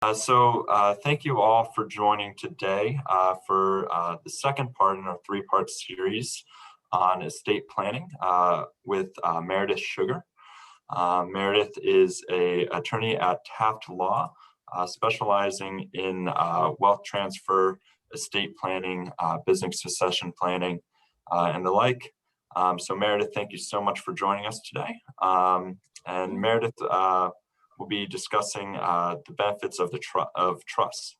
Thank you all for joining today for the second part in our three-part series on estate planning with Meredith Sugar. Meredith is an attorney at Taft Law, specializing in wealth transfer, estate planning, business succession planning, and the like. Meredith, thank you so much for joining us today. And Meredith, we'll be discussing the benefits of trust.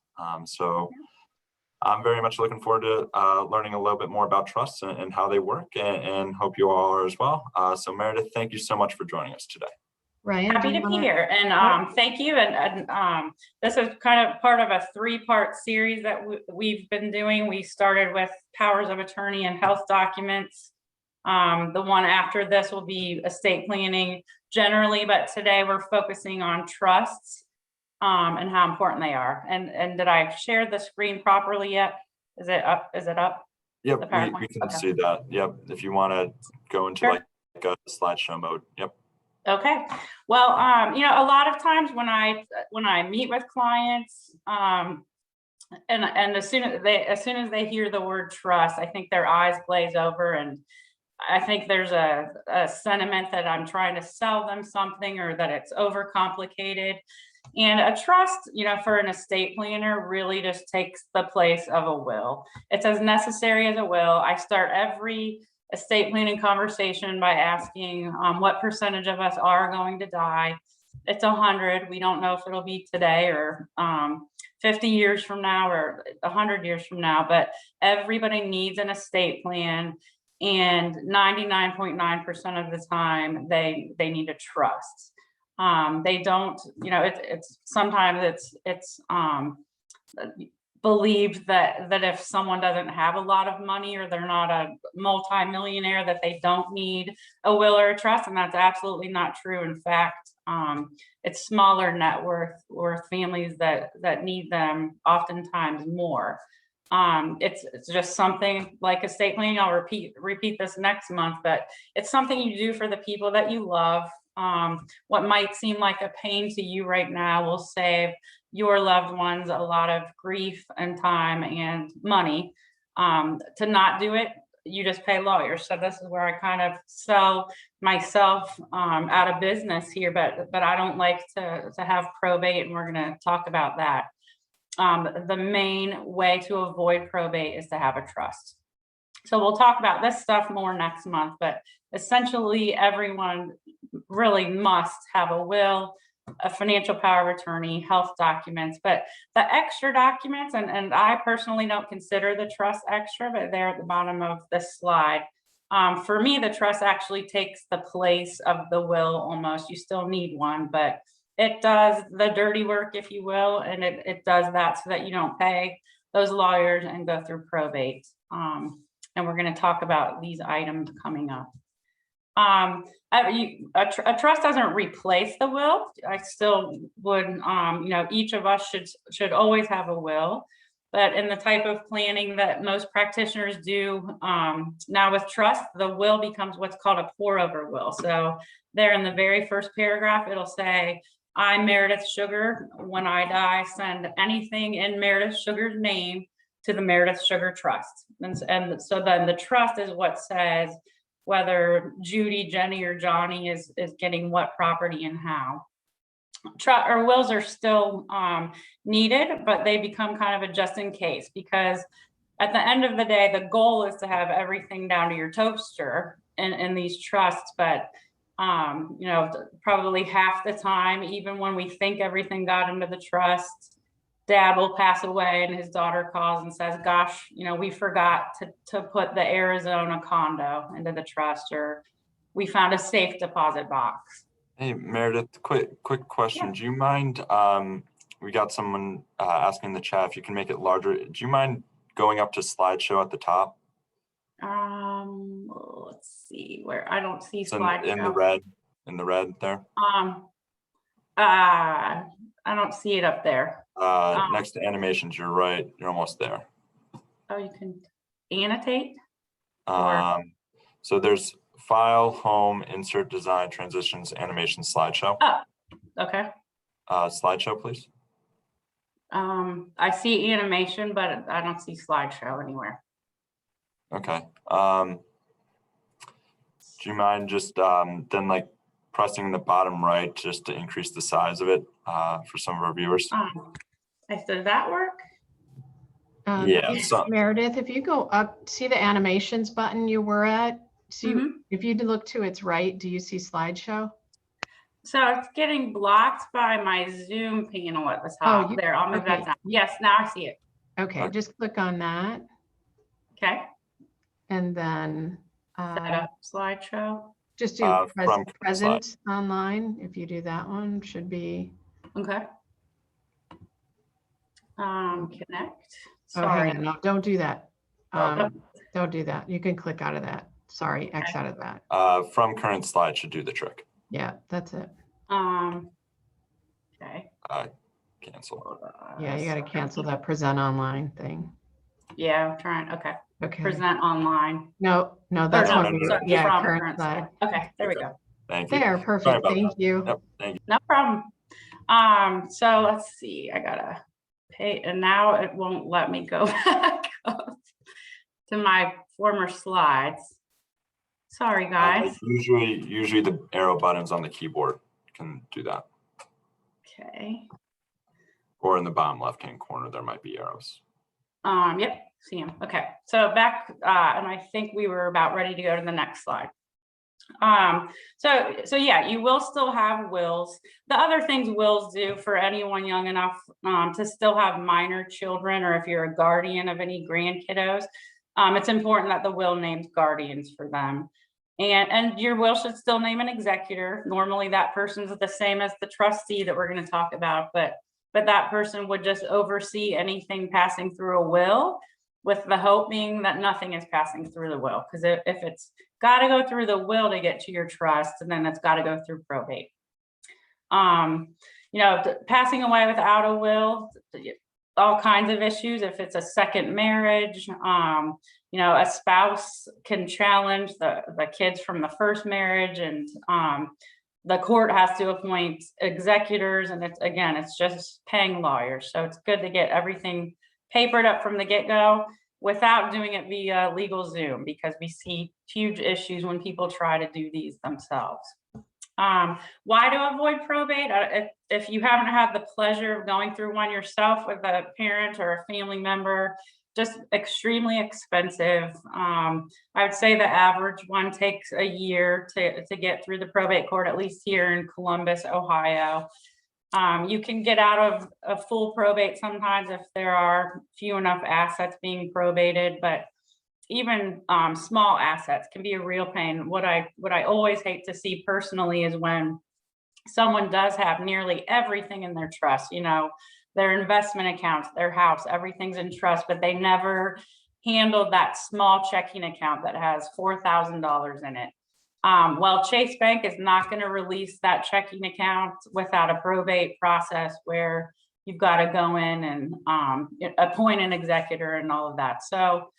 I'm very much looking forward to learning a little bit more about trusts and how they work, and hope you all are as well. So Meredith, thank you so much for joining us today. Ryan, happy to be here, and thank you. And this is kind of part of a three-part series that we've been doing. We started with powers of attorney and health documents. The one after this will be estate planning generally, but today we're focusing on trusts and how important they are. And did I share the screen properly yet? Is it up? Is it up? Yep, we can see that. Yep, if you want to go into like a slideshow mode. Yep. Okay. Well, a lot of times when I meet with clients, and as soon as they hear the word trust, I think their eyes glaze over, and I think there's a sentiment that I'm trying to sell them something, or that it's overcomplicated. And a trust, for an estate planner, really just takes the place of a will. It's as necessary as a will. I start every estate planning conversation by asking what percentage of us are going to die. It's 100. We don't know if it'll be today or 50 years from now or 100 years from now, but everybody needs an estate plan. And 99.9% of the time they need a trust. They don't, it's sometimes it's believed that if someone doesn't have a lot of money, or they're not a multi-millionaire, that they don't need a will or a trust, and that's absolutely not true. In fact, it's smaller net worth families that need them oftentimes more. It's just something like estate planning. I'll repeat this next month, but it's something you do for the people that you love. What might seem like a pain to you right now will save your loved ones a lot of grief and time and money. To not do it, you just pay lawyers. So this is where I kind of sell myself out of business here, but I don't like to have probate, and we're going to talk about that. The main way to avoid probate is to have a trust. So we'll talk about this stuff more next month, but essentially everyone really must have a will, a financial power of attorney, health documents. But the extra documents, and I personally don't consider the trust extra, but they're at the bottom of this slide. For me, the trust actually takes the place of the will almost. You still need one, but it does the dirty work, if you will, and it does that so that you don't pay those lawyers and go through probate. And we're going to talk about these items coming up. A trust doesn't replace the will. I still would, each of us should always have a will. But in the type of planning that most practitioners do now with trust, the will becomes what's called a pour-over will. So there in the very first paragraph, it'll say, "I, Meredith Sugar, when I die, send anything in Meredith Sugar's name to the Meredith Sugar Trust." And so then the trust is what says whether Judy, Jenny, or Johnny is getting what property and how. Or wills are still needed, but they become kind of a just in case, because at the end of the day, the goal is to have everything down to your toaster in these trusts. But probably half the time, even when we think everything got into the trust, Dad will pass away and his daughter calls and says, "Gosh, we forgot to put the Arizona condo into the trust," or "We found a safe deposit box." Hey, Meredith, quick question. Yeah. Do you mind, we got someone asking in the chat if you can make it larger. Do you mind going up to slideshow at the top? Let's see where I don't see slideshow. In the red there. I don't see it up there. Next to animations, you're right. You're almost there. Oh, you can annotate? So there's file, home, insert, design, transitions, animation, slideshow. Oh, okay. Slideshow, please. I see animation, but I don't see slideshow anywhere. Okay. Do you mind just then like pressing the bottom right just to increase the size of it for some of our viewers? Does that work? Yeah. So Meredith, if you go up, see the animations button you were at? See, if you look to its right, do you see slideshow? So it's getting blocked by my Zoom panel at the top. There, I'll move that down. Yes, now I see it. Okay, just click on that. Okay. And then Set up slideshow. just do from present online. If you do that one, should be. Okay. Connect. Oh, Sorry. hang on. No, don't do that. Don't do that. You can click out of that. Sorry, X out of that. From current slide should do the trick. Yeah, that's it. Okay. Cancel. Yeah, you got to cancel that present online thing. Yeah, I'm trying. Okay. Okay. Present online. No, that's one. Yeah, current slide. Okay, there we go. Thank you. There, perfect. Thank you. Yep, thank you. No problem. So let's see. I gotta pay, and now it won't let me go back up to my former slides. Sorry, guys. Usually the arrow buttons on the keyboard can do that. Okay. Or in the bottom left-hand corner, there might be arrows. Yep, see them. Okay, so back, and I think we were about ready to go to the next slide. So yeah, you will still have wills. The other things wills do for anyone young enough to still have minor children, or if you're a guardian of any grandkiddos, it's important that the will names guardians for them. And your will should still name an executor. Normally that person's the same as the trustee that we're going to talk about, but that person would just oversee anything passing through a will, with the hope being that nothing is passing through the will. Because if it's got to go through the will to get to your trust, and then it's got to go through probate. Passing away without a will, all kinds of issues. If it's a second marriage, a spouse can challenge the kids from the first marriage, and the court has to appoint executors, and it's just paying lawyers. So it's good to get everything papered up from the get-go without doing it via LegalZoom, because we see huge issues when people try to do these themselves. Why to avoid probate? If you haven't had the pleasure of going through one yourself with a parent or a family member, just extremely expensive. I would say the average one takes a year to get through the probate court, at least here in Columbus, Ohio. You can get out of a full probate sometimes if there are few enough assets being probated, but even small assets can be a real pain. What I always hate to see personally is when someone does have nearly everything in their trust, their investment accounts, their house, everything's in trust, but they never handled that small checking account that has $4,000 in it. Well, Chase Bank is not going to release that checking account without a probate process where you've got to go in and appoint an executor and all of that. So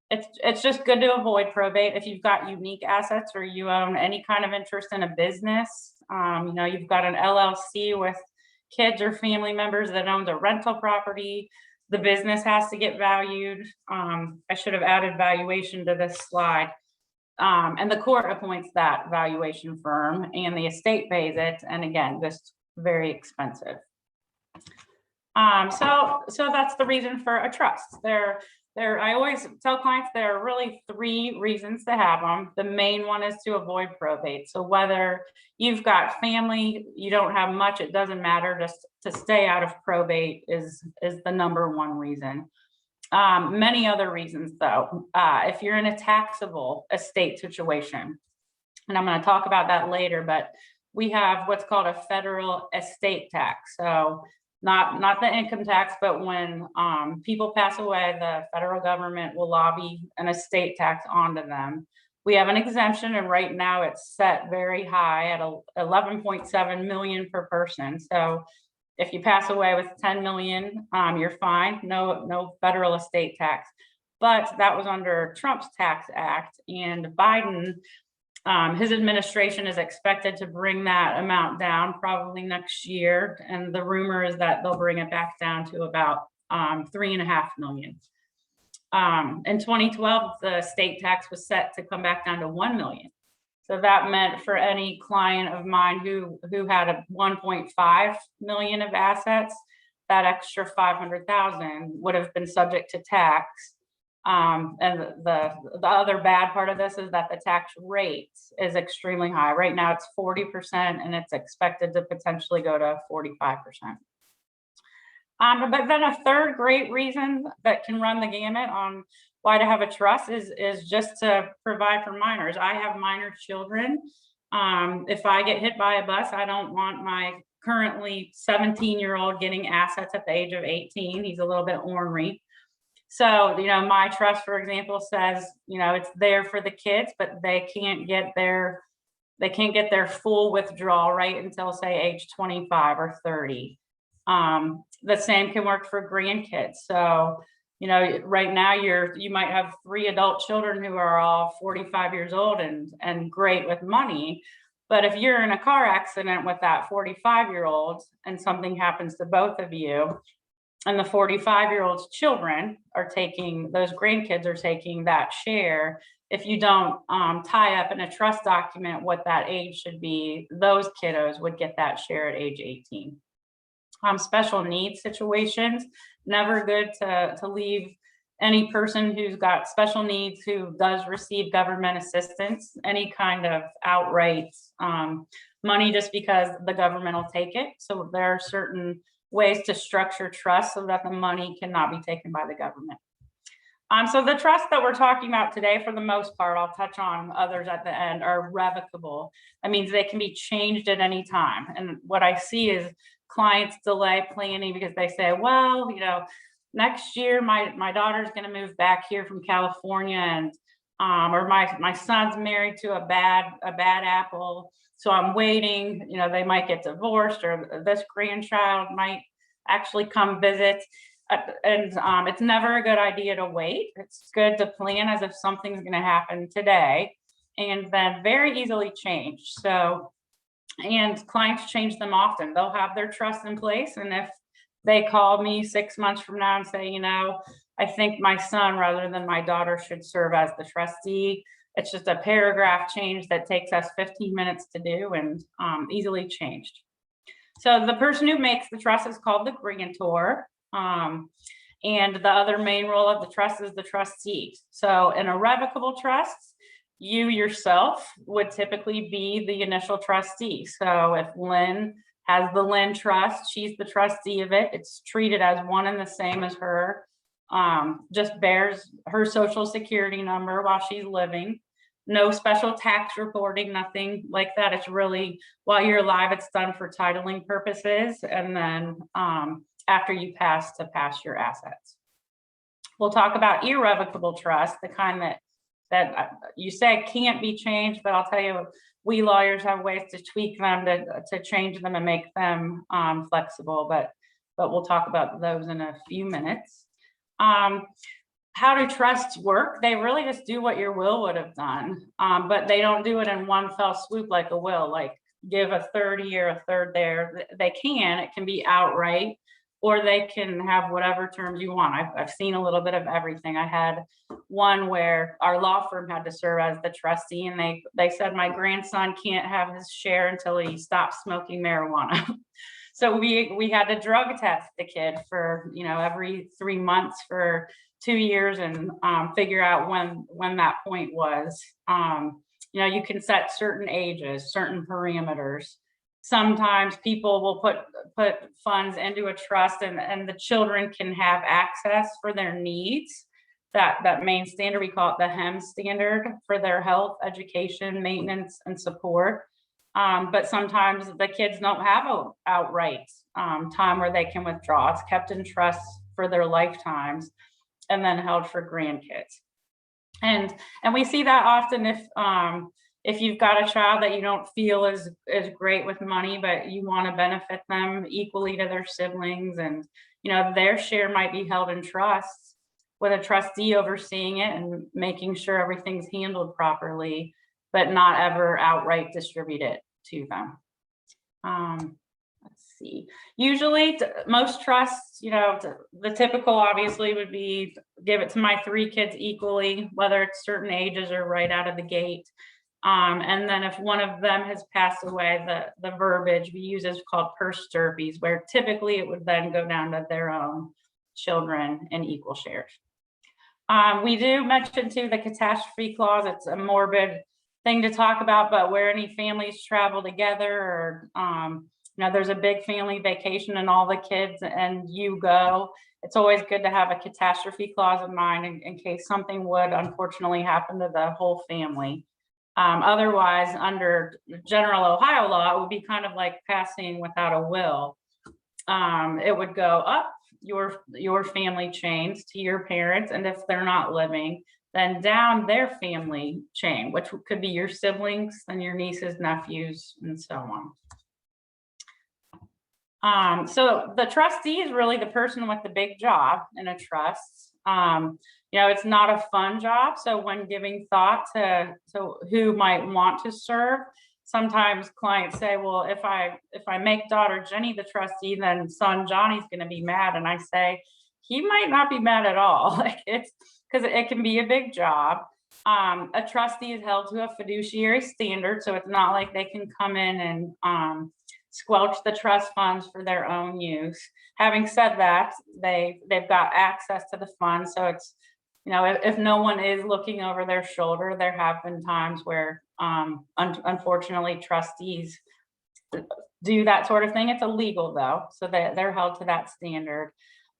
it's just good to avoid probate. If you've got unique assets or you own any kind of interest in a business, you've got an LLC with kids or family members that owns a rental property, the business has to get valued. I should have added valuation to this slide. And the court appoints that valuation firm and the estate pays it. And again, just very expensive. So that's the reason for a trust. I always tell clients there are really 3 reasons to have them. The main one is to avoid probate. So whether you've got family, you don't have much, it doesn't matter. Just to stay out of probate is the #1 reason. Many other reasons though, if you're in a taxable estate situation, and I'm going to talk about that later, but we have what's called a federal estate tax. So not the income tax, but when people pass away, the federal government will lobby an estate tax onto them. We have an exemption, and right now it's set very high at 11.7 million per person. So if you pass away with 10 million, you're fine, no federal estate tax. But that was under Trump's tax act, and Biden His administration is expected to bring that amount down probably next year. And the rumor is that they'll bring it back down to about 3.5 million. In 2012, the state tax was set to come back down to 1 million. So that meant for any client of mine who had a 1.5 million of assets, that extra 500,000 would have been subject to tax. And the other bad part of this is that the tax rate is extremely high. Right now it's 40% and it's expected to potentially go to 45%. But then a third great reason that can run the gamut on why to have a trust is just to provide for minors. I have minor children. If I get hit by a bus, I don't want my currently 17-year-old getting assets at the age of 18. He's a little bit ornery. So, my trust, for example, says, it's there for the kids, but they can't get their full withdrawal right until, say, age 25 or 30. The same can work for grandkids. So, right now you might have 3 adult children who are all 45 years old and great with money. But if you're in a car accident with that 45-year-old and something happens to both of you, and the 45-year-old's children are taking, those grandkids are taking that share, if you don't tie up in a trust document what that age should be, those kiddos would get that share at age 18. Special needs situations, never good to leave any person who's got special needs who does receive government assistance, any kind of outright money just because the government will take it. So there are certain ways to structure trust so that the money cannot be taken by the government. So the trusts that we're talking about today, for the most part, I'll touch on others at the end, are revocable. That means they can be changed at any time. And what I see is clients delay planning because they say, well, next year my daughter's going to move back here from California, and or my son's married to a bad apple, so I'm waiting. They might get divorced, or this grandchild might actually come visit. And it's never a good idea to wait. It's good to plan as if something's going to happen today, and then very easily change. So, and clients change them often. They'll have their trust in place, and if they call me 6 months from now and say, I think my son rather than my daughter should serve as the trustee, it's just a paragraph change that takes us 15 minutes to do and easily changed. So the person who makes the trust is called the grantor. And the other main role of the trust is the trustee. So in a revocable trust, you yourself would typically be the initial trustee. So if Lynn has the Lynn Trust, she's the trustee of it. It's treated as one and the same as her. Just bears her social security number while she's living. No special tax reporting, nothing like that. It's really, while you're alive, it's done for titling purposes. And then after you pass your assets. We'll talk about irrevocable trust, the kind that you say can't be changed, but I'll tell you, we lawyers have ways to tweak them to change them and make them flexible, but we'll talk about those in a few minutes. How do trusts work? They really just do what your will would have done, but they don't do it in one fell swoop like a will, like give a third here, a third there. It can be outright, or they can have whatever terms you want. I've seen a little bit of everything. I had one where our law firm had to serve as the trustee, and they said my grandson can't have his share until he stops smoking marijuana. So we had to drug test the kid for every 3 months for 2 years and figure out when that point was. You can set certain ages, certain parameters. Sometimes people will put funds into a trust and the children can have access for their needs. That main standard, we call it the HEM standard, for their health, education, maintenance, and support. But sometimes the kids don't have a outright time where they can withdraw. It's kept in trust for their lifetimes and then held for grandkids. And we see that often if you've got a child that you don't feel is great with money, but you want to benefit them equally to their siblings, and their share might be held in trust with a trustee overseeing it and making sure everything's handled properly. but not ever outright distribute it to them. Let's see. Usually, most trusts, the typical obviously would be give it to my 3 kids equally, whether it's certain ages or right out of the gate. And then if one of them has passed away, the verbiage we use is called per stirpes, where typically it would then go down to their own children in equal shares. We do mention too the catastrophe clause. It's a morbid thing to talk about, but where any families travel together, or there's a big family vacation and all the kids and you go, it's always good to have a catastrophe clause in mind in case something would unfortunately happen to the whole family. Otherwise, under general Ohio law, it would be kind of like passing without a will. It would go up your family chains to your parents, and if they're not living, then down their family chain, which could be your siblings and your nieces, nephews, and so on. So the trustee is really the person with the big job in a trust. It's not a fun job. So when giving thought to who might want to serve, sometimes clients say, well, if I make daughter Jenny the trustee, then son Johnny's going to be mad. And I say, he might not be mad at all. It's because it can be a big job. A trustee is held to a fiduciary standard. So it's not like they can come in and squelch the trust funds for their own use. Having said that, they've got access to the funds. So it's, if no one is looking over their shoulder, there have been times where unfortunately trustees do that sort of thing. It's illegal though, so they're held to that standard.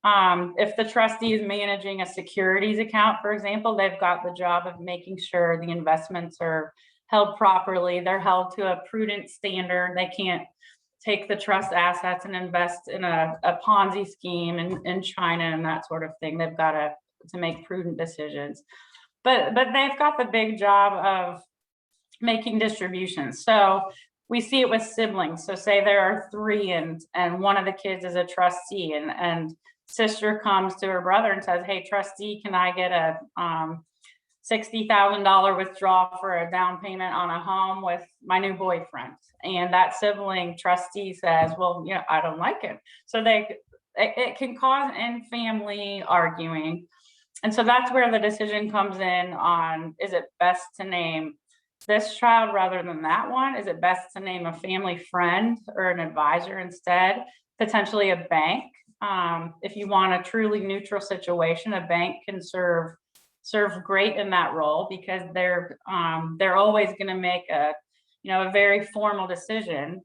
If the trustee is managing a securities account, for example, they've got the job of making sure the investments are held properly. They're held to a prudent standard. They can't take the trust assets and invest in a Ponzi scheme in China and that sort of thing. They've got to make prudent decisions. But they've got the big job of making distributions. So we see it with siblings. So say there are 3 and one of the kids is a trustee, and sister comes to her brother and says, hey, trustee, can I get a $60,000 withdrawal for a down payment on a home with my new boyfriend? And that sibling trustee says, well, I don't like it. So it can cause in-family arguing. And so that's where the decision comes in on, is it best to name this child rather than that one? Is it best to name a family friend or an advisor instead? Potentially a bank. If you want a truly neutral situation, a bank can serve great in that role, because they're always going to make a very formal decision.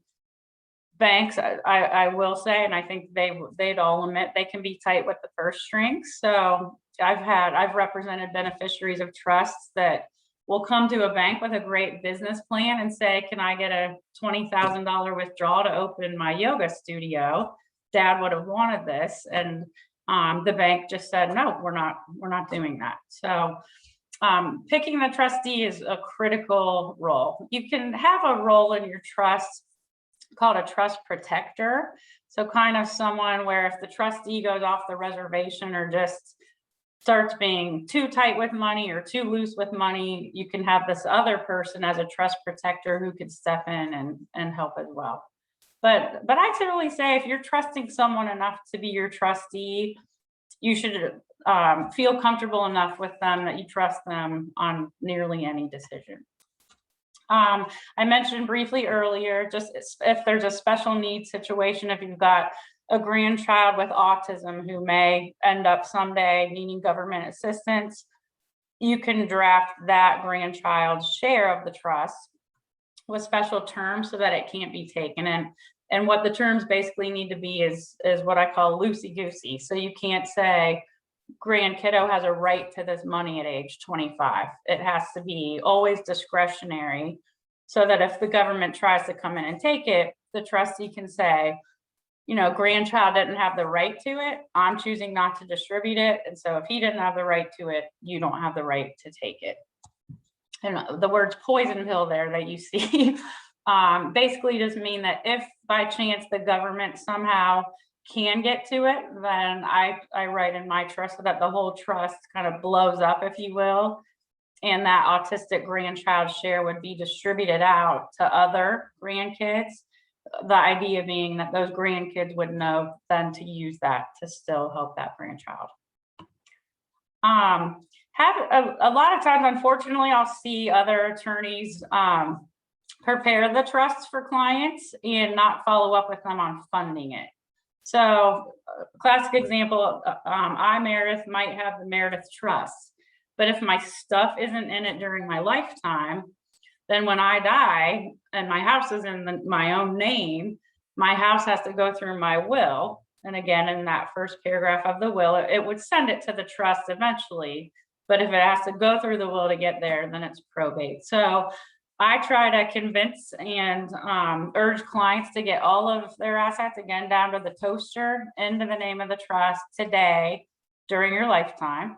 Banks, I will say, and I think they'd all admit, they can be tight with the purse strings. So I've represented beneficiaries of trusts that will come to a bank with a great business plan and say, can I get a $20,000 withdrawal to open my yoga studio? Dad would have wanted this. And the bank just said, no, we're not doing that. So picking the trustee is a critical role. You can have a role in your trust called a trust protector. So kind of someone where if the trustee goes off the reservation or just starts being too tight with money or too loose with money, you can have this other person as a trust protector who could step in and help as well. But I typically say, if you're trusting someone enough to be your trustee, you should feel comfortable enough with them that you trust them on nearly any decision. I mentioned briefly earlier, just if there's a special needs situation, if you've got a grandchild with autism who may end up someday needing government assistance, you can draft that grandchild's share of the trust with special terms so that it can't be taken. And what the terms basically need to be is what I call loosey-goosey. So you can't say grand kiddo has a right to this money at age 25. It has to be always discretionary, so that if the government tries to come in and take it, the trustee can say, grandchild didn't have the right to it. I'm choosing not to distribute it. And so if he didn't have the right to it, you don't have the right to take it. And the words poison pill there that you see basically just mean that if by chance the government somehow can get to it, then I write in my trust so that the whole trust kind of blows up, if you will. and that autistic grandchild share would be distributed out to other grandkids. The idea being that those grandkids would know then to use that to still help that grandchild. Have a lot of times, unfortunately, I'll see other attorneys prepare the trusts for clients and not follow up with them on funding it. So classic example, I, Meredith, might have the Meredith Trust, but if my stuff isn't in it during my lifetime, then when I die and my house is in my own name, my house has to go through my will. And again, in that first paragraph of the will, it would send it to the trust eventually. But if it has to go through the will to get there, then it's probate. So I try to convince and urge clients to get all of their assets, again, down to the toaster, into the name of the trust today during your lifetime.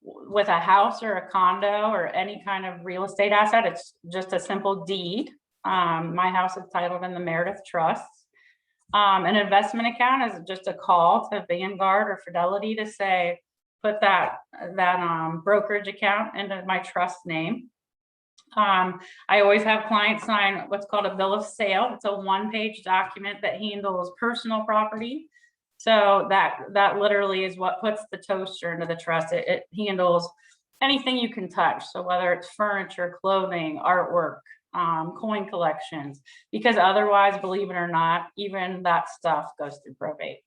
With a house or a condo or any kind of real estate asset, it's just a simple deed. My house is titled in the Meredith Trust. An investment account is just a call to Vanguard or Fidelity to say, put that brokerage account into my trust name. I always have clients sign what's called a bill of sale. It's a one-page document that handles personal property. So that literally is what puts the toaster into the trust. It handles anything you can touch. So whether it's furniture, clothing, artwork, coin collections, because otherwise, believe it or not, even that stuff goes through probate.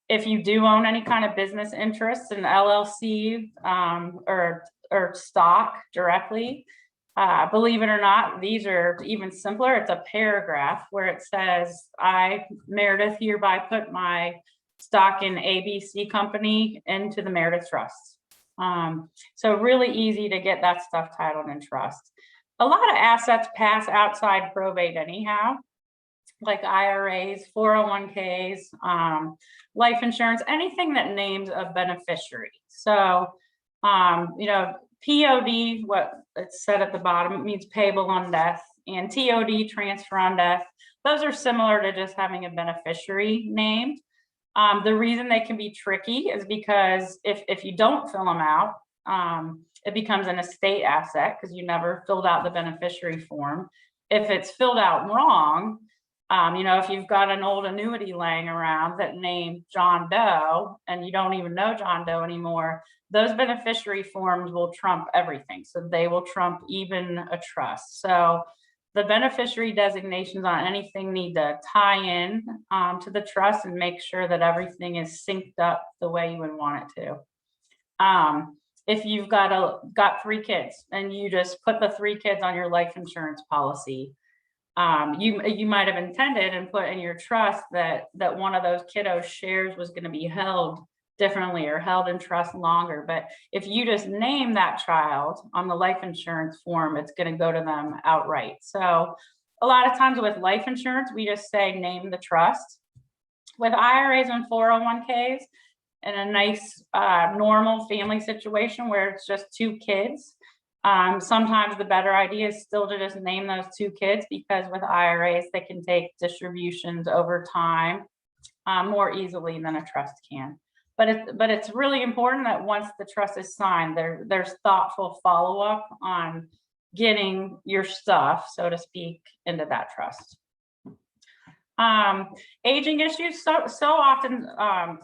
If you do own any kind of business interests in LLC or stock directly, believe it or not, these are even simpler. It's a paragraph where it says, I, Meredith, hereby put my stock in ABC company into the Meredith Trust. So really easy to get that stuff titled in trust. A lot of assets pass outside probate anyhow, like IRAs, 401ks, life insurance, anything that names a beneficiary. So, you know, POD, what it's said at the bottom, means payable on death, and TOD, transfer on death. Those are similar to just having a beneficiary named. The reason they can be tricky is because if you don't fill them out, it becomes an estate asset because you never filled out the beneficiary form. If it's filled out wrong, you know, if you've got an old annuity laying around that named John Doe and you don't even know John Doe anymore, those beneficiary forms will trump everything. So they will trump even a trust. So the beneficiary designations on anything need to tie in to the trust and make sure that everything is synced up the way you would want it to. If you've got 3 kids and you just put the 3 kids on your life insurance policy, you might have intended and put in your trust that one of those kiddos' shares was going to be held differently or held in trust longer. But if you just name that child on the life insurance form, it's going to go to them outright. So a lot of times with life insurance, we just say name the trust. With IRAs and 401ks, in a nice normal family situation where it's just 2 kids, sometimes the better idea is still to just name those 2 kids, because with IRAs, they can take distributions over time more easily than a trust can. But it's really important that once the trust is signed, there's thoughtful follow-up on getting your stuff, so to speak, into that trust. Aging issues. So often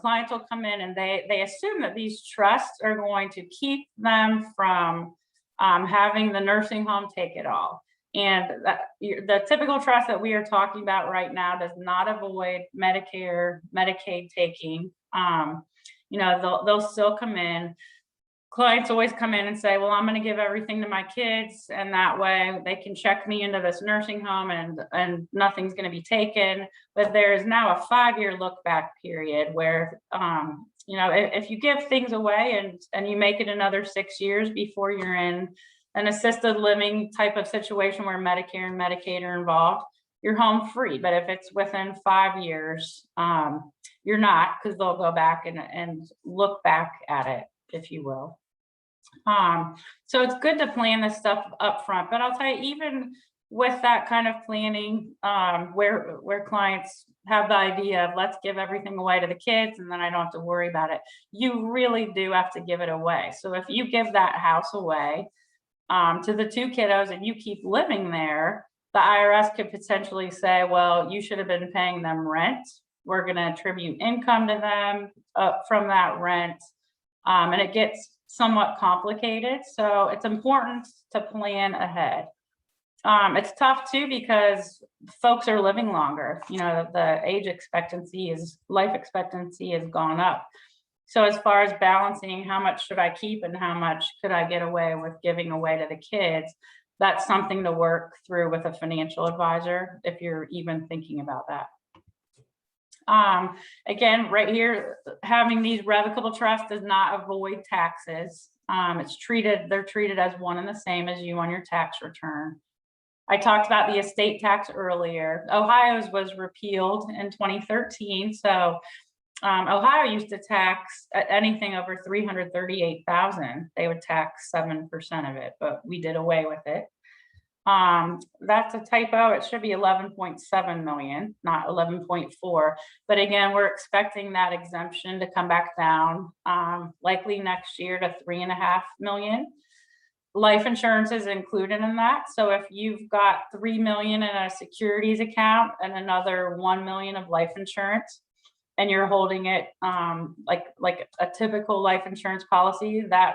clients will come in and they assume that these trusts are going to keep them from having the nursing home take it all. And the typical trust that we are talking about right now does not avoid Medicare, Medicaid taking. You know, they'll still come in. Clients always come in and say, well, I'm going to give everything to my kids, and that way they can check me into this nursing home and nothing's going to be taken. But there is now a 5-year look back period where, you know, if you give things away and you make it another 6 years before you're in an assisted living type of situation where Medicare and Medicaid are involved, you're home free. But if it's within 5 years, you're not, because they'll go back and look back at it, if you will. So it's good to plan this stuff up front, but I'll tell you, even with that kind of planning, where clients have the idea of let's give everything away to the kids and then I don't have to worry about it. You really do have to give it away. So if you give that house away to the 2 kiddos and you keep living there, the IRS could potentially say, well, you should have been paying them rent. We're going to attribute income to them from that rent. And it gets somewhat complicated. So it's important to plan ahead. It's tough too, because folks are living longer. You know, the life expectancy has gone up. So as far as balancing how much should I keep and how much could I get away with giving away to the kids, that's something to work through with a financial advisor if you're even thinking about that. Again, right here, having these revocable trusts does not avoid taxes. They're treated as one and the same as you on your tax return. I talked about the estate tax earlier. Ohio's was repealed in 2013. So Ohio used to tax anything over 338,000. They would tax 7% of it, but we did away with it. That's a typo. It should be 11.7 million, not 11.4. But again, we're expecting that exemption to come back down, likely next year to 3.5 million. Life insurance is included in that. So if you've got 3 million in a securities account and another 1 million of life insurance, and you're holding it like a typical life insurance policy, that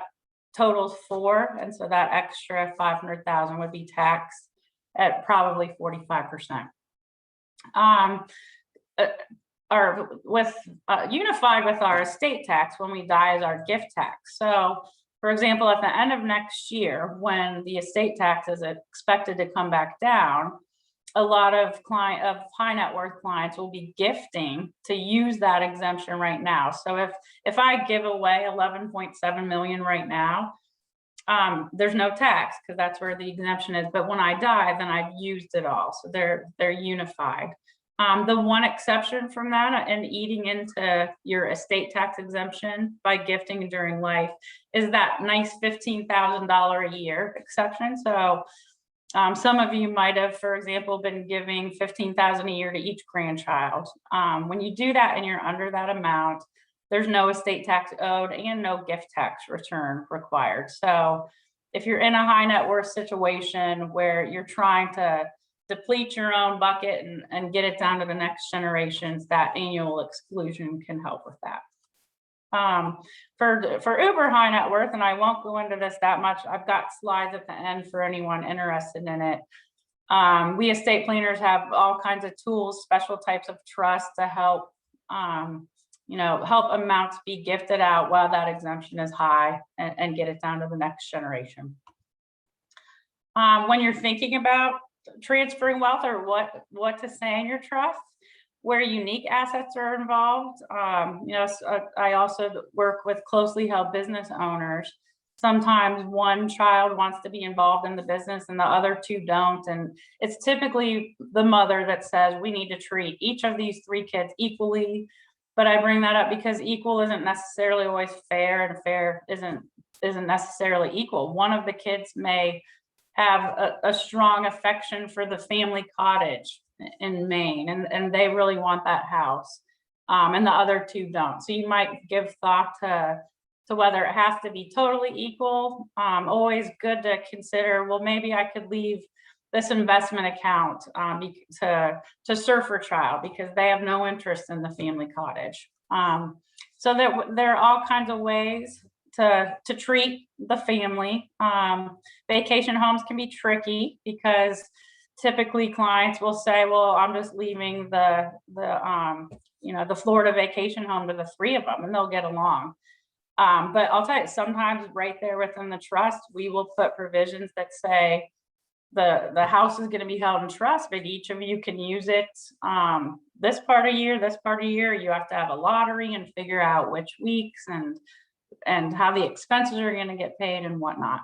totals 4, and so that extra 500,000 would be taxed at probably 45%. Unified with our estate tax when we die is our gift tax. So for example, at the end of next year, when the estate tax is expected to come back down, a lot of high net worth clients will be gifting to use that exemption right now. So if I give away 11.7 million right now, there's no tax because that's where the exemption is. But when I die, then I've used it all. So they're unified. The one exception from that and eating into your estate tax exemption by gifting during life is that nice $15,000 a year exception. So some of you might have, for example, been giving $15,000 a year to each grandchild. When you do that and you're under that amount, there's no estate tax owed and no gift tax return required. So if you're in a high net worth situation where you're trying to deplete your own bucket and get it down to the next generations, that annual exclusion can help with that. For uber high net worth, and I won't go into this that much, I've got slides at the end for anyone interested in it. We estate planners have all kinds of tools, special types of trusts to help, help amounts be gifted out while that exemption is high and get it down to the next generation. When you're thinking about transferring wealth or what to say in your trust, where unique assets are involved. I also work with closely held business owners. Sometimes one child wants to be involved in the business and the other 2 don't. And it's typically the mother that says, we need to treat each of these 3 kids equally. But I bring that up because equal isn't necessarily always fair, and fair isn't necessarily equal. One of the kids may have a strong affection for the family cottage in Maine, and they really want that house, and the other 2 don't. So you might give thought to whether it has to be totally equal. Always good to consider, well, maybe I could leave this investment account to Surfer Child because they have no interest in the family cottage. So there are all kinds of ways to treat the family. Vacation homes can be tricky because typically clients will say, well, I'm just leaving the Florida vacation home to the 3 of them and they'll get along. But I'll tell you, sometimes right there within the trust, we will put provisions that say the house is going to be held in trust, but each of you can use it this part of year, you have to have a lottery and figure out which weeks and how the expenses are going to get paid and whatnot.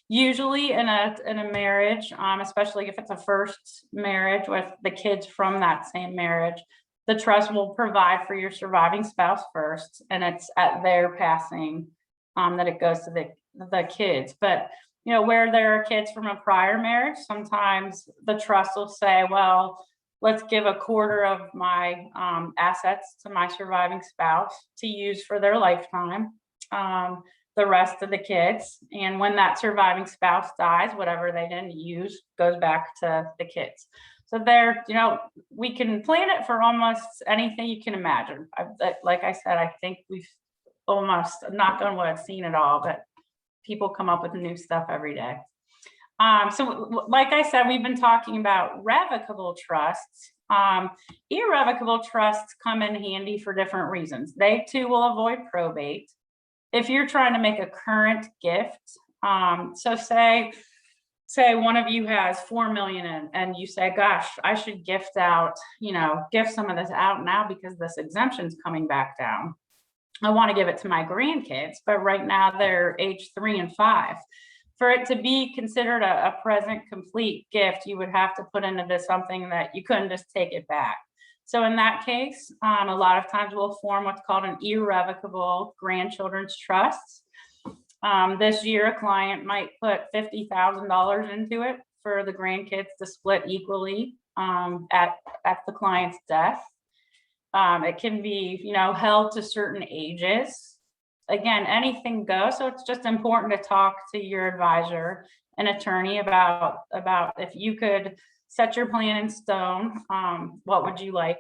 Usually in a marriage, especially if it's a first marriage with the kids from that same marriage, the trust will provide for your surviving spouse first, and it's at their passing that it goes to the kids. But where there are kids from a prior marriage, sometimes the trust will say, well, let's give a quarter of my assets to my surviving spouse to use for their lifetime, the rest of the kids. And when that surviving spouse dies, whatever they didn't use goes back to the kids. So there, you know, we can plan it for almost anything you can imagine. Like I said, I think we've almost, knock on wood, seen it all, but people come up with new stuff every day. So like I said, we've been talking about revocable trusts. Irrevocable trusts come in handy for different reasons. They too will avoid probate. If you're trying to make a current gift, so say one of you has 4 million in, and you say, gosh, I should gift out, you know, gift some of this out now because this exemption's coming back down. I want to give it to my grandkids, but right now they're age 3 and 5. For it to be considered a present complete gift, you would have to put into this something that you couldn't just take it back. So in that case, a lot of times we'll form what's called an irrevocable grandchildren's trust. This year, a client might put $50,000 into it for the grandkids to split equally at the client's death. It can be, you know, held to certain ages. Again, anything goes. So it's just important to talk to your advisor and attorney about if you could set your plan in stone, what would you like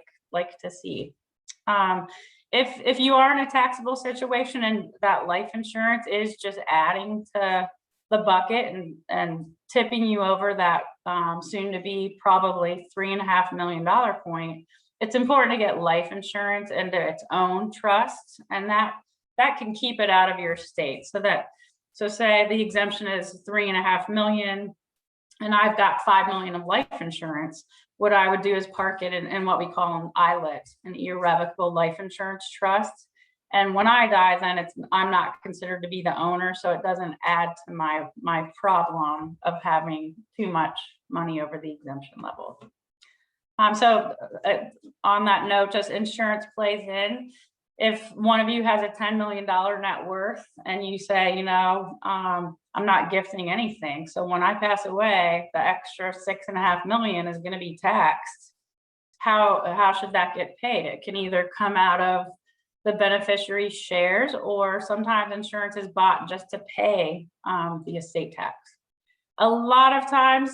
to see? If you are in a taxable situation and that life insurance is just adding to the bucket and tipping you over that soon to be probably $3.5 million point, it's important to get life insurance into its own trust, and that can keep it out of your estate. So say the exemption is $3.5 million, and I've got $5 million of life insurance. What I would do is park it in what we call an ILIT, an irrevocable life insurance trust. And when I die, then I'm not considered to be the owner, so it doesn't add to my problem of having too much money over the exemption level. So on that note, just insurance plays in. If one of you has a $10 million net worth and you say, you know, I'm not gifting anything, so when I pass away, the extra $6.5 million is going to be taxed. How should that get paid? It can either come out of the beneficiary's shares, or sometimes insurance is bought just to pay the estate tax. A lot of times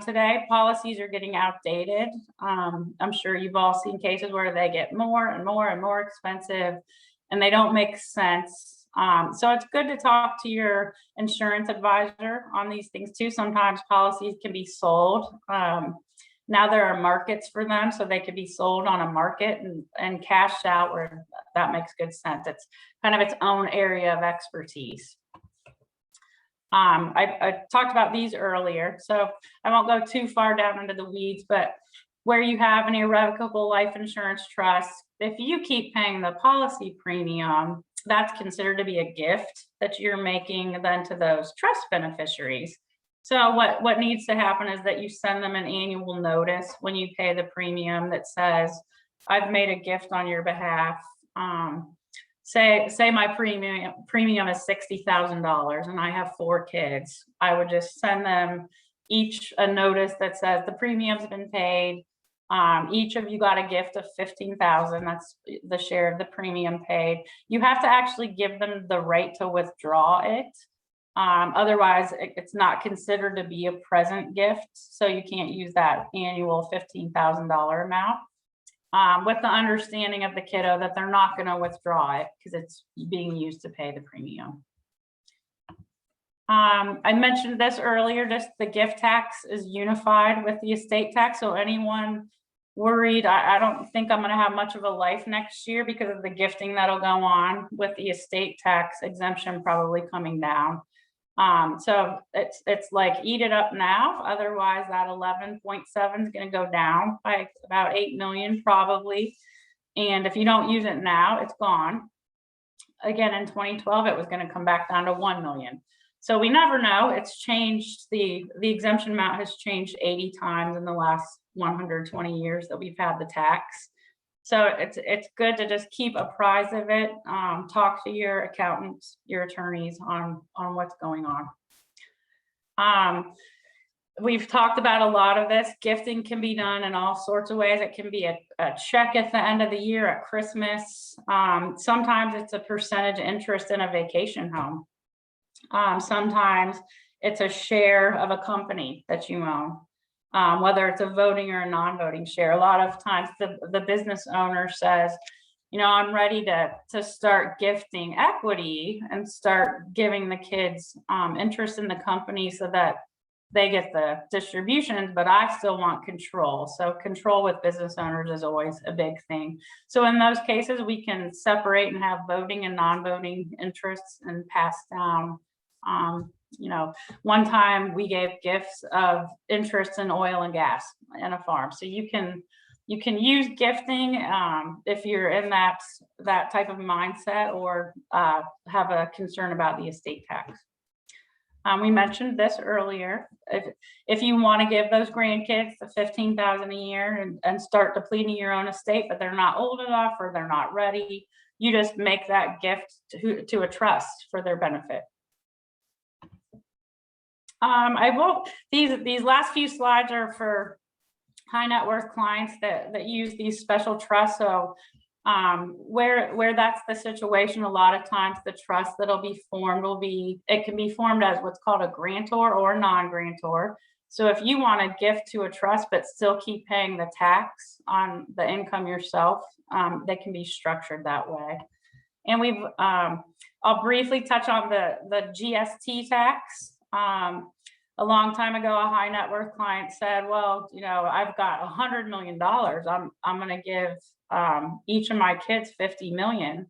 today, policies are getting outdated. I'm sure you've all seen cases where they get more and more and more expensive, and they don't make sense. So it's good to talk to your insurance advisor on these things too. Sometimes policies can be sold. Now there are markets for them, so they could be sold on a market and cashed out where that makes good sense. It's kind of its own area of expertise. I talked about these earlier, so I won't go too far down into the weeds, but where you have an irrevocable life insurance trust, if you keep paying the policy premium, that's considered to be a gift that you're making then to those trust beneficiaries. So what needs to happen is that you send them an annual notice when you pay the premium that says, I've made a gift on your behalf. Say my premium is $60,000 and I have 4 kids. I would just send them each a notice that says the premium's been paid. Each of you got a gift of $15,000. That's the share of the premium paid. You have to actually give them the right to withdraw it. Otherwise, it's not considered to be a present gift. So you can't use that annual $15,000 amount. With the understanding of the kiddo that they're not going to withdraw it because it's being used to pay the premium. I mentioned this earlier, just the gift tax is unified with the estate tax. So anyone worried, I don't think I'm going to have much of a life next year because of the gifting that'll go on with the estate tax exemption probably coming down. So it's like eat it up now. Otherwise, that 11.7 is going to go down by about 8 million probably. And if you don't use it now, it's gone. Again, in 2012, it was going to come back down to 1 million. So we never know. It's changed. The exemption amount has changed 80 times in the last 120 years that we've had the tax. So it's good to just keep apprised of it. Talk to your accountants, your attorneys on what's going on. we've talked about a lot of this. Gifting can be done in all sorts of ways. It can be a check at the end of the year at Christmas. Sometimes it's a percentage interest in a vacation home. Sometimes it's a share of a company that you own, whether it's a voting or a non-voting share. A lot of times the business owner says, I'm ready to start gifting equity and start giving the kids interest in the company so that they get the distributions, but I still want control. So control with business owners is always a big thing. So in those cases, we can separate and have voting and non-voting interests and pass down. One time we gave gifts of interest in oil and gas in a farm. So you can use gifting if you're in that type of mindset or have a concern about the estate tax. We mentioned this earlier. If you want to give those grandkids the $15,000 a year and start depleting your own estate, but they're not old enough or they're not ready, you just make that gift to a trust for their benefit. These last few slides are for high net worth clients that use these special trusts. So where that's the situation, a lot of times the trust that'll be formed it can be formed as what's called a grantor or a non-grantor. So if you want to gift to a trust but still keep paying the tax on the income yourself, they can be structured that way. And I'll briefly touch on the GST tax. A long time ago, a high net worth client said, well, I've got $100 million. I'm going to give each of my kids 50 million,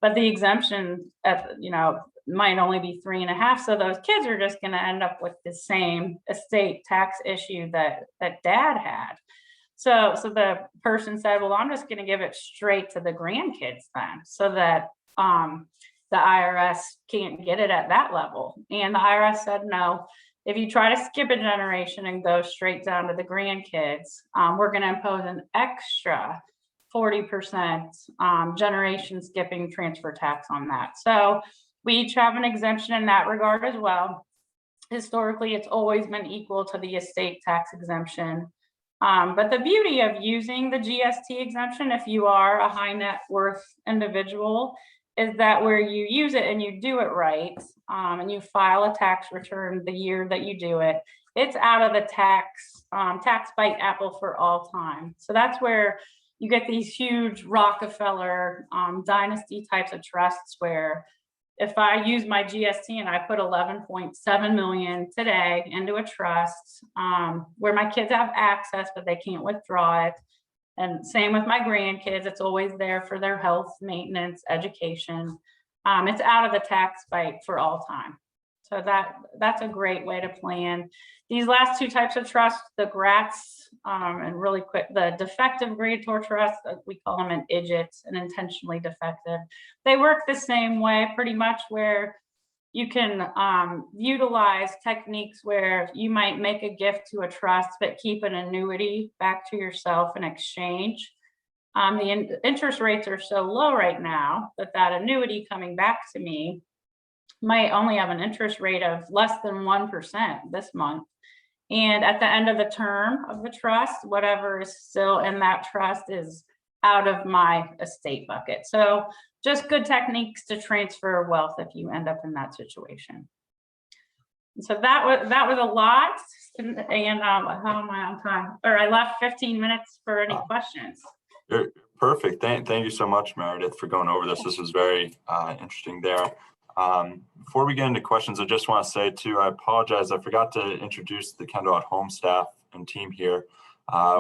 but the exemption might only be 3.5. So those kids are just going to end up with the same estate tax issue that dad had. So the person said, well, I'm just going to give it straight to the grandkids then, so that the IRS can't get it at that level. And the IRS said, no. If you try to skip a generation and go straight down to the grandkids, we're going to impose an extra 40% generation skipping transfer tax on that. So we each have an exemption in that regard as well. Historically, it's always been equal to the estate tax exemption. But the beauty of using the GST exemption, if you are a high net worth individual, is that where you use it and you do it right, and you file a tax return the year that you do it, it's out of the tax bite apple for all time. So that's where you get these huge Rockefeller dynasty types of trusts, where if I use my GST and I put 11.7 million today into a trust where my kids have access, but they can't withdraw it. And same with my grandkids, it's always there for their health, maintenance, education. It's out of the tax bite for all time. So that's a great way to plan. These last two types of trusts, the GRATs, and really quick, the defective grantor trust, we call them an IDGIT, an intentionally defective. They work the same way pretty much, where you can utilize techniques where you might make a gift to a trust, but keep an annuity back to yourself in exchange. The interest rates are so low right now that annuity coming back to me might only have an interest rate of less than 1% this month. And at the end of the term of the trust, whatever is still in that trust is out of my estate bucket. So just good techniques to transfer wealth if you end up in that situation. So that was a lot. And how am I on time? Or I left 15 minutes for any questions. Perfect. Thank you so much, Meredith, for going over this. This was very interesting there. Before we get into questions, I just want to say too, I apologize. I forgot to introduce the Kendal at Home staff and team here.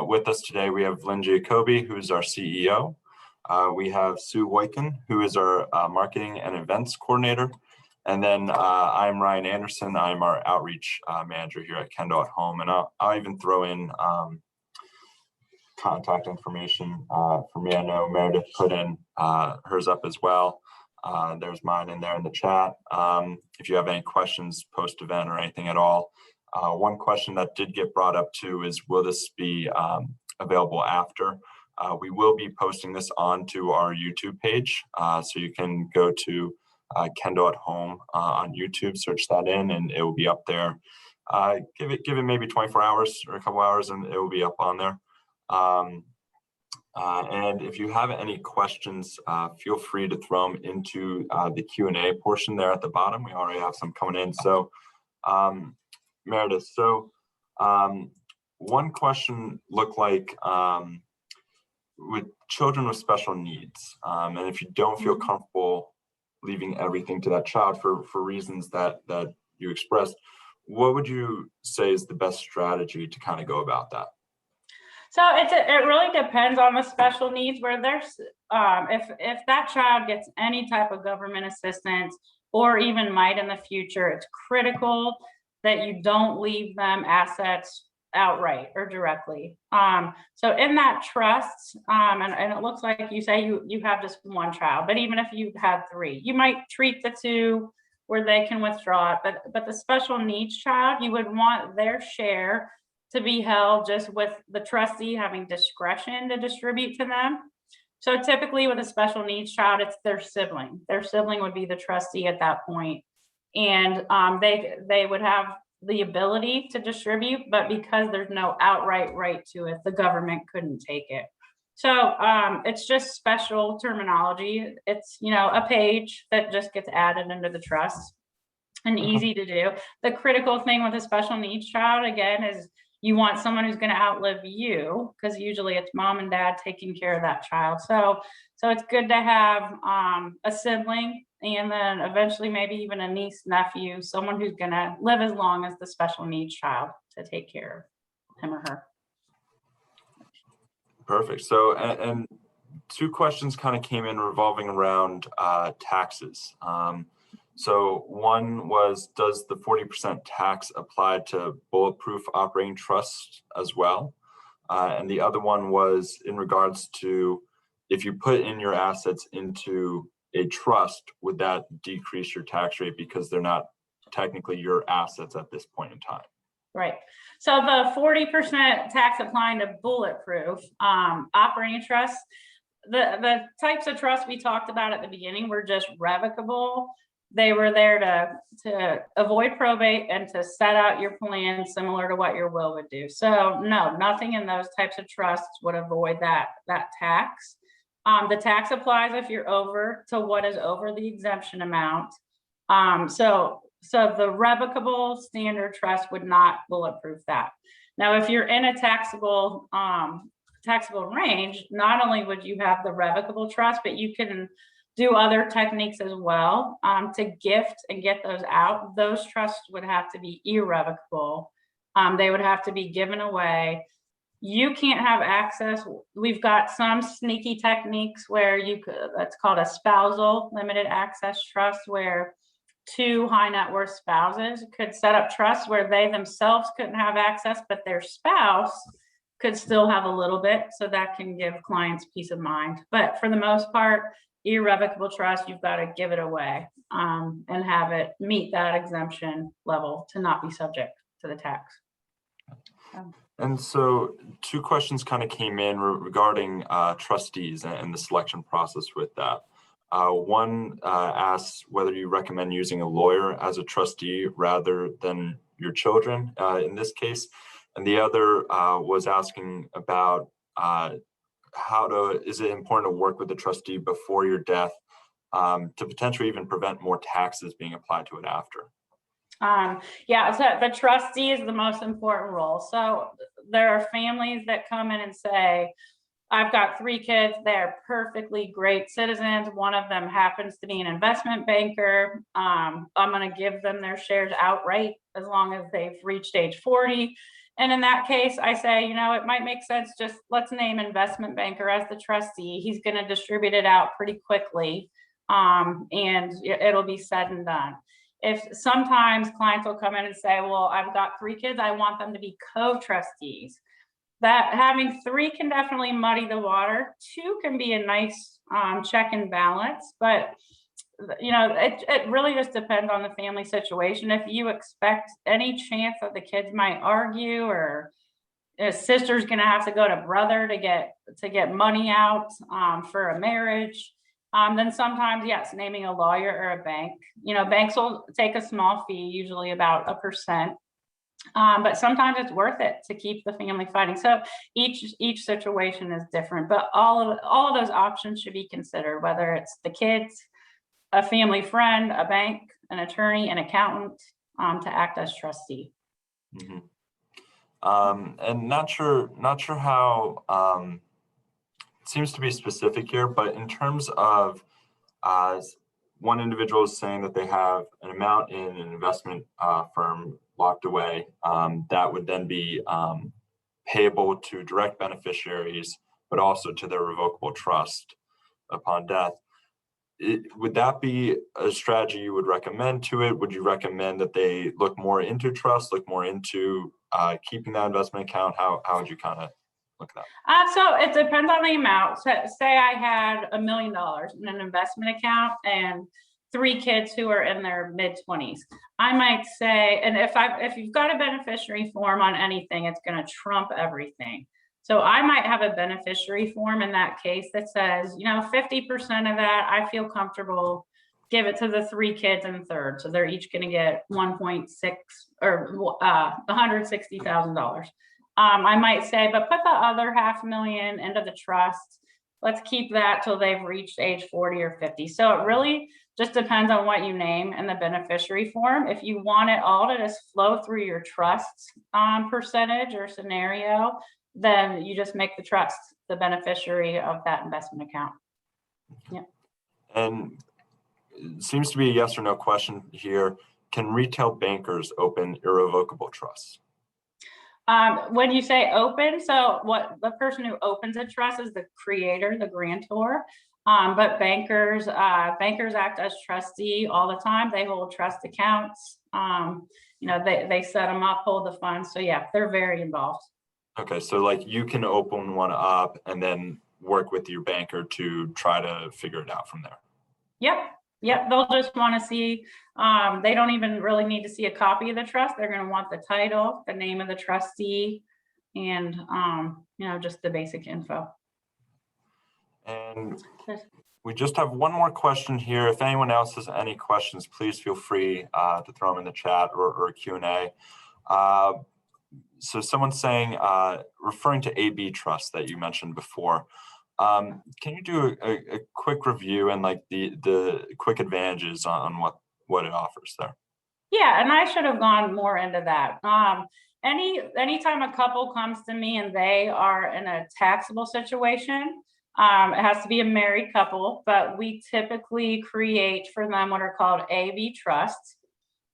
With us today, we have Lynn Giacobbe, who's our CEO. We have Sue Woykin, who is our marketing and events coordinator. And then I'm Ryan Anderson. I'm our outreach manager here at Kendal at Home. And I'll even throw in contact information for me. I know Meredith put in hers up as well. There's mine in there in the chat. If you have any questions post-event or anything at all. One question that did get brought up too is, will this be available after? We will be posting this onto our YouTube page. So you can go to Kendal at Home on YouTube, search that in, and it will be up there give it maybe 24 hours or a couple hours, and it will be up on there. And if you have any questions, feel free to throw them into the Q&A portion there at the bottom. We already have some coming in. So, Meredith, so one question looked like with children with special needs, and if you don't feel comfortable leaving everything to that child for reasons that you expressed, what would you say is the best strategy to kind of go about that? So it really depends on the special needs. Where there's if that child gets any type of government assistance or even might in the future, it's critical that you don't leave them assets outright or directly. So in that trust, and it looks like you say you have just one child, but even if you had three, you might treat the two where they can withdraw it. But the special needs child, you would want their share to be held just with the trustee having discretion to distribute to them. So typically with a special needs child, it's their sibling. Their sibling would be the trustee at that point. And they would have the ability to distribute, but because there's no outright right to it, the government couldn't take it. So it's just special terminology. It's, a page that just gets added into the trust and easy to do. The critical thing with a special needs child, again, is you want someone who's going to outlive you, because usually it's mom and dad taking care of that child. So it's good to have a sibling, and then eventually maybe even a niece, nephew, someone who's going to live as long as the special needs child to take care of him or her. Perfect. So, and two questions kind of came in revolving around taxes. So one was, does the 40% tax apply to bulletproof operating trusts as well? And the other one was in regards to, if you put in your assets into a trust, would that decrease your tax rate because they're not technically your assets at this point in time? Right. So the 40% tax applying to bulletproof operating trusts, the types of trusts we talked about at the beginning were just revocable. They were there to avoid probate and to set out your plan similar to what your will would do. So no, nothing in those types of trusts would avoid that tax. The tax applies if you're over to what is over the exemption amount. So the revocable standard trust would not bulletproof that. Now, if you're in a taxable range, not only would you have the revocable trust, but you can do other techniques as well to gift and get those out. Those trusts would have to be irrevocable. They would have to be given away. You can't have access. We've got some sneaky techniques where that's called a spousal limited access trust, where two high net worth spouses could set up trusts where they themselves couldn't have access, but their spouse could still have a little bit. So that can give clients peace of mind. But for the most part, irrevocable trust, you've got to give it away and have it meet that exemption level to not be subject to the tax. And so two questions kind of came in regarding trustees and the selection process with that. One asks whether you recommend using a lawyer as a trustee rather than your children in this case. And the other was asking about is it important to work with the trustee before your death to potentially even prevent more taxes being applied to it after? Yeah, so the trustee is the most important role. So there are families that come in and say, I've got 3 kids, they're perfectly great citizens. One of them happens to be an investment banker. I'm going to give them their shares outright as long as they've reached age 40. And in that case, I say, it might make sense, just let's name investment banker as the trustee. He's going to distribute it out pretty quickly, and it'll be said and done. If sometimes clients will come in and say, well, I've got 3 kids, I want them to be co-trustees. That having 3 can definitely muddy the water. 2 can be a nice check and balance, but it really just depends on the family situation. If you expect any chance that the kids might argue, or a sister's going to have to go to brother to get money out for a marriage, then sometimes, yes, naming a lawyer or a bank. Banks will take a small fee, usually about 1%. But sometimes it's worth it to keep the family fighting. So each situation is different, but all of those options should be considered, whether it's the kids, a family friend, a bank, an attorney, an accountant, to act as trustee. Mm-hmm. And not sure how, it seems to be specific here, but in terms of one individual is saying that they have an amount in an investment firm locked away that would then be payable to direct beneficiaries, but also to their revocable trust upon death. Would that be a strategy you would recommend to it? Would you recommend that they look more into trust, look more into keeping that investment account? How would you kind of look at that? So it depends on the amount. So say I had $1 million in an investment account and 3 kids who are in their mid-20s. I might say, and if you've got a beneficiary form on anything, it's going to trump everything. So I might have a beneficiary form in that case that says, 50% of that, I feel comfortable, give it to the 3 kids in third. So they're each going to get 1.6 or $160,000. I might say, but put the other $500,000 into the trust. Let's keep that till they've reached age 40 or 50. So it really just depends on what you name in the beneficiary form. If you want it all to just flow through your trust percentage or scenario, then you just make the trust the beneficiary of that investment account. Yeah. And it seems to be a yes or no question here. Can retail bankers open irrevocable trusts? When you say open, so what the person who opens a trust is the creator, the grantor. But bankers act as trustee all the time. They hold trust accounts. They set them up, hold the funds. So yeah, they're very involved. Okay, so like you can open one up and then work with your banker to try to figure it out from there. Yep. They'll just want to see, they don't even really need to see a copy of the trust. They're going to want the title, the name of the trustee, and, just the basic info. And we just have one more question here. If anyone else has any questions, please feel free to throw them in the chat or Q&A. So someone's saying, referring to AB Trust that you mentioned before, can you do a quick review and like the quick advantages on what it offers there? Yeah, and I should have gone more into that. Anytime a couple comes to me and they are in a taxable situation, it has to be a married couple, but we typically create for them what are called AB trusts.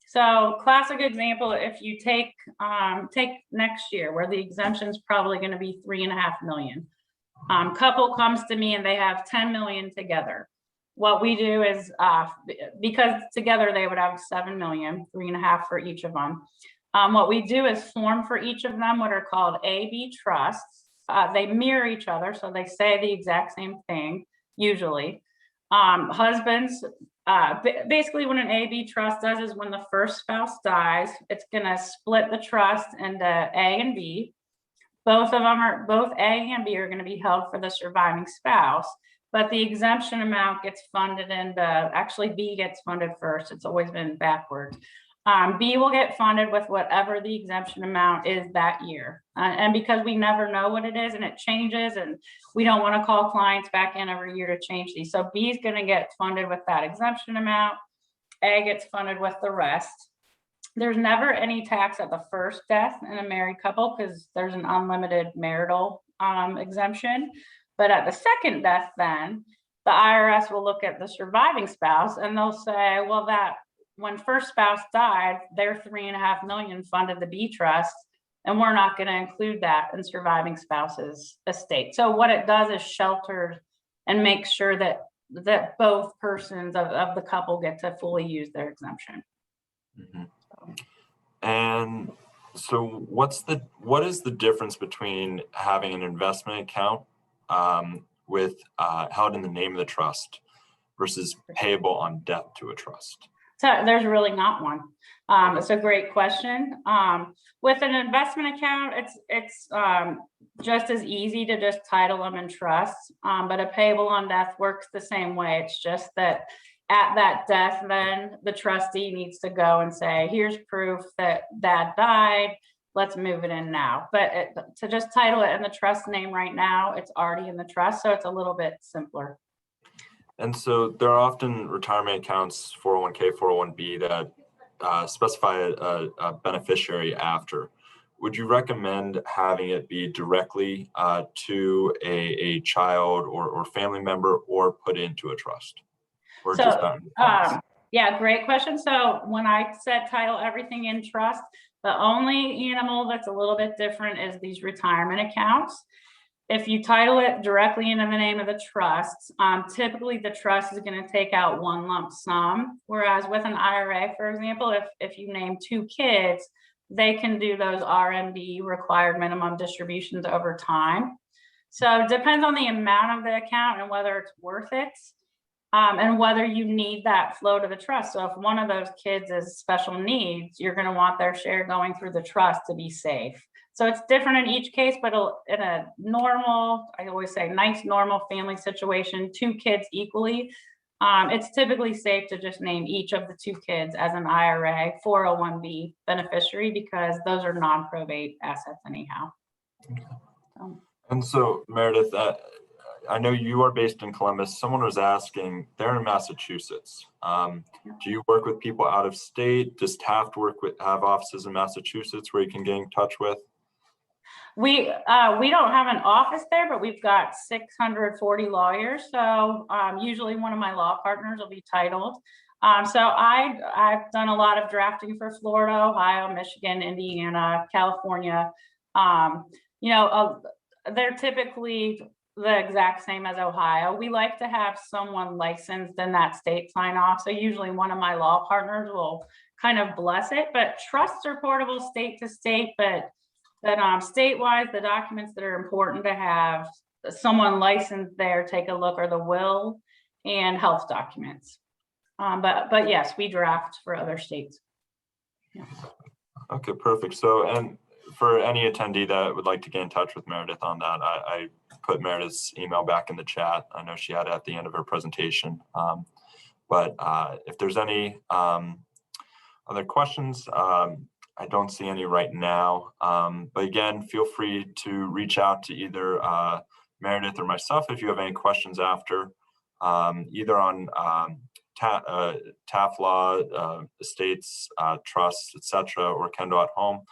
So classic example, if you take next year where the exemption is probably going to be $3.5 million. Couple comes to me and they have 10 million together. What we do is, because together they would have 7 million, 3.5 for each of them. What we do is form for each of them what are called AB trusts. They mirror each other, so they say the exact same thing, usually. Husbands, basically what an AB trust does is when the first spouse dies, it's gonna split the trust into A and B. Both A and B are gonna be held for the surviving spouse, but the exemption amount gets funded into, actually B gets funded first. It's always been backwards. B will get funded with whatever the exemption amount is that year. And because we never know what it is and it changes, and we don't want to call clients back in every year to change these. So B is going to get funded with that exemption amount. A gets funded with the rest. There's never any tax at the first death in a married couple because there's an unlimited marital exemption. But at the second death, then the IRS will look at the surviving spouse and they'll say, well, that when first spouse died, their $3.5 million funded the B trust, and we're not going to include that in surviving spouse's estate. So what it does is shelter and make sure that both persons of the couple get to fully use their exemption. Mm-hmm. And so what is the difference between having an investment account with held in the name of the trust versus payable on death to a trust? So there's really not one. It's a great question. With an investment account, it's just as easy to just title them in trust, but a payable on death works the same way. It's just that at that death, then the trustee needs to go and say, here's proof that dad died. Let's move it in now. But to just title it in the trust name right now, it's already in the trust. So it's a little bit simpler. And so there are often retirement accounts, 401k, 401b, that specify a beneficiary after. Would you recommend having it be directly to a child or family member, or put into a trust? Or So, just not? yeah, great question. So when I said title everything in trust, the only animal that's a little bit different is these retirement accounts. If you title it directly into the name of the trust, typically the trust is going to take out one lump sum. Whereas with an IRA, for example, if you name 2 kids, they can do those RMD, required minimum distributions, over time. So it depends on the amount of the account and whether it's worth it. And whether you need that flow to the trust. So if one of those kids is special needs, you're going to want their share going through the trust to be safe. So it's different in each case, but in a normal, I always say nice, normal family situation, 2 kids equally, it's typically safe to just name each of the 2 kids as an IRA 401b beneficiary, because those are non-probate assets anyhow. And so, Meredith, I know you are based in Columbus. Someone was asking, they're in Massachusetts. Do you work with people out of state? Does Taft have offices in Massachusetts where you can get in touch with? We don't have an office there, but we've got 640 lawyers. So usually one of my law partners will be titled. So I've done a lot of drafting for Florida, Ohio, Michigan, Indiana, California. They're typically the exact same as Ohio. We like to have someone licensed in that state sign off. So usually one of my law partners will kind of bless it, but trusts are portable state to state, but state-wise, the documents that are important to have someone licensed there take a look are the will and health documents. But yes, we draft for other states. Yeah. Okay, perfect. So, and for any attendee that would like to get in touch with Meredith on that, I put Meredith's email back in the chat. I know she had it at the end of her presentation. But if there's any other questions, I don't see any right now. But again, feel free to reach out to either Meredith or myself if you have any questions after, either on TAF law, estates, trusts, etc., or Kendal at Home.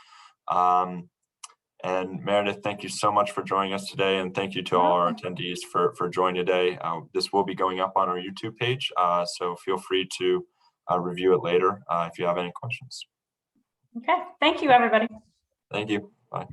And Meredith, thank you so much for joining us today, and thank you to all our attendees for joining today. This will be going up on our YouTube page, so feel free to review it later if you have any questions. Okay, thank you, everybody. Thank you. Bye.